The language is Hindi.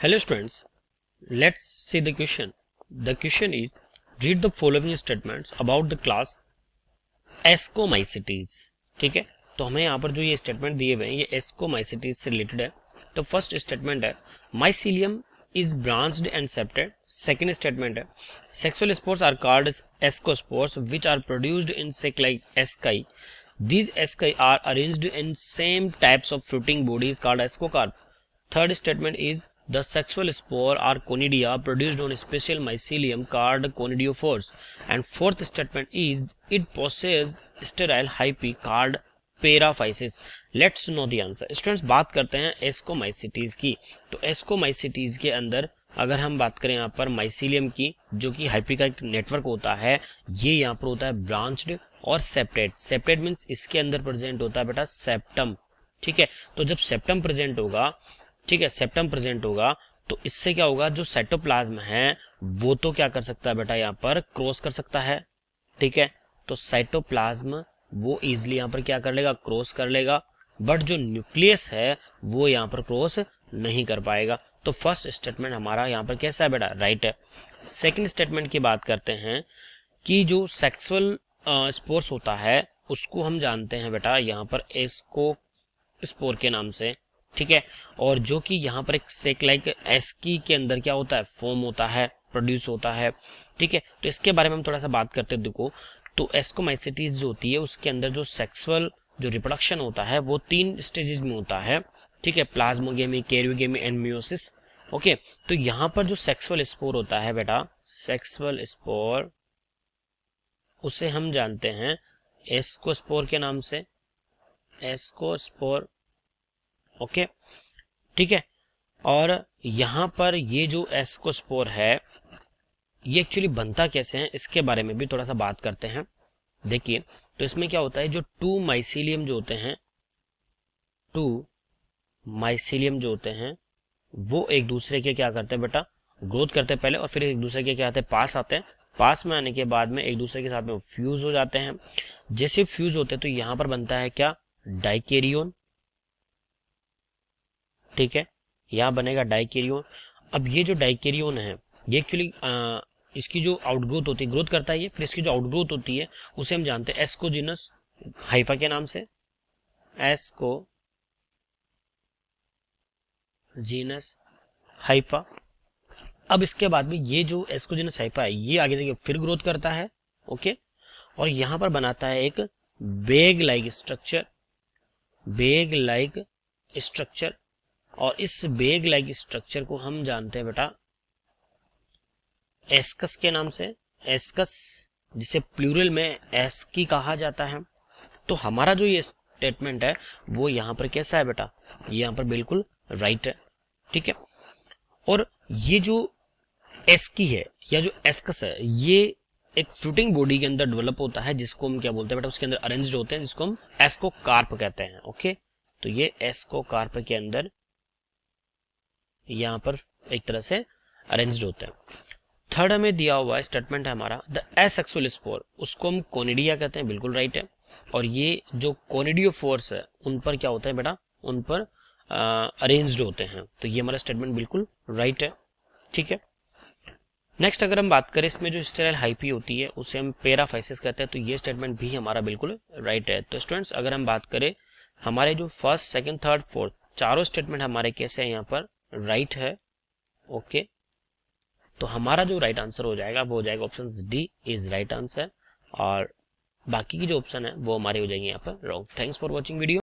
Hello students, let's see the question. The question is, read the following statements about the class ascomycetes. ठीक है, तो हमें यहाँ पर जो ये स्टेटमेंट दिए हुए हैं ये एस्कोमाइसिटीज से रिलेटेड है. तो फर्स्ट स्टेटमेंट है mycelium is branched and septate. Second statement है sexual spores are called ascospores which are produced in sac asci. These asci are arranged in same types of fruiting bodies called ascocarp. Third statement is the sexual spore are conidia produced on a special mycelium called conidiophores. And fourth statement is it possesses sterile hyphae called paraphysis. Let's know the answer. Students, बात करते हैं एस्कोमाइसिटीज की. तो एस्कोमाइसिटीज के अंदर अगर हम बात करें यहाँ पर माइसीलियम की, जो कि हाइपी का एक नेटवर्क होता है, ये यहाँ पर होता है ब्रांच्ड और सेप्टेड. सेप्टेड मीन्स इसके अंदर प्रेजेंट होता है बेटा सेप्टम. ठीक है, तो जब सेप्टम प्रेजेंट होगा, ठीक है, सेप्टम प्रेजेंट होगा तो इससे क्या होगा, जो साइटोप्लाज्म है वो तो क्या कर सकता है बेटा यहाँ पर क्रॉस कर सकता है. ठीक है, तो साइटोप्लाज्म वो इजिली यहाँ पर क्या कर लेगा, क्रॉस कर लेगा, बट जो न्यूक्लियस है वो यहाँ पर क्रॉस नहीं कर पाएगा. तो फर्स्ट स्टेटमेंट हमारा यहाँ पर कैसा है बेटा, राइट है. सेकंड स्टेटमेंट की बात करते हैं कि जो सेक्सुअल स्पोर्स होता है उसको हम जानते हैं बेटा यहाँ पर एस्को स्पोर के नाम से. ठीक है, और जो कि यहाँ पर एक सेक लाइक एस्की के अंदर क्या होता है, फॉर्म होता है, प्रोड्यूस होता है. ठीक है, तो इसके बारे में हम थोड़ा सा बात करते हैं. देखो, तो एस्कोमाइसिटीज जो होती है उसके अंदर जो सेक्सुअल जो रिप्रोडक्शन होता है वो 3 स्टेजेस में होता है. ठीक है, plasmogamy, karyogamy and meiosis. Okay, तो यहाँ पर जो सेक्सुअल स्पोर होता है बेटा, सेक्सुअल स्पोर उसे हम जानते हैं एस्कोस्पोर के नाम से, एस्कोस्पोर. ओके, ठीक है, और यहाँ पर ये जो एस्कोस्पोर है ये एक्चुअली बनता कैसे है इसके बारे में भी थोड़ा सा बात करते हैं. देखिए, तो इसमें क्या होता है, जो 2 माइसीलियम जो होते हैं, 2 माइसीलियम जो होते हैं वो एक दूसरे के क्या करते हैं बेटा, ग्रोथ करते हैं पहले, और फिर एक दूसरे के क्या आते हैं, पास आते हैं. पास में आने के बाद में एक दूसरे के साथ में फ्यूज हो जाते हैं. जैसे फ्यूज होते हैं तो यहाँ पर बनता है क्या, डाइकेरियोन. ठीक है, यहाँ बनेगा डाइकेरियोन. अब ये जो डाइकेरियोन है ये एक्चुअली इसकी जो आउटग्रोथ होती है, ग्रोथ करता है ये, फिर इसकी जो आउटग्रोथ होती है उसे हम जानते हैं एस्कोजिनस हाइफा के नाम से, एस्कोजिनस हाइफा. अब इसके बाद में ये जो एस्कोजिनस हाइफा है ये आगे देखिए फिर ग्रोथ करता है. ओके, और यहां पर बनाता है एक bag like structure, bag like structure, और इस बैग लाइक स्ट्रक्चर को हम जानते हैं बेटा एस्कस के नाम से, एस्कस, जिसे प्लूरल में एस्की कहा जाता है. तो हमारा जो ये स्टेटमेंट है वो यहाँ पर कैसा है बेटा, यहाँ पर बिल्कुल राइट है. ठीक है, और ये जो एस्की है या जो एस्कस है ये एक फ्रूटिंग बॉडी के अंदर डेवलप होता है, जिसको हम क्या बोलते हैं बेटा, उसके अंदर अरेंज्ड होते हैं, जिसको हम एस्कोकार्प कहते हैं. ओके, तो ये एस्कोकार्प के अंदर यहाँ पर एक तरह से अरेंज्ड होते हैं. थर्ड हमें दिया हुआ स्टेटमेंट है हमारा द एसेक्सुअल स्पोर, उसको हम कोनिडिया कहते हैं, बिल्कुल राइट है. और ये जो कोनिडियोफोर्स है उन पर क्या होता है बेटा, उन पर अरेंज्ड होते हैं. तो ये हमारा स्टेटमेंट बिल्कुल राइट है. ठीक है, नेक्स्ट अगर हम बात करें इसमें जो स्टेराइल हाइपी होती है उसे हम पेराफाइसिस कहते हैं. तो ये स्टेटमेंट भी हमारा बिल्कुल राइट है. तो स्टूडेंट्स, अगर हम बात करें हमारे जो फर्स्ट, सेकंड, थर्ड, फोर्थ चारों स्टेटमेंट हमारे कैसे हैं, यहाँ पर राइट है. ओके, तो हमारा जो राइट आंसर हो जाएगा वो हो जाएगा option D is right answer, और बाकी की जो ऑप्शन है वो हमारे हो जाएंगे यहाँ पर wrong. Thanks for watching video.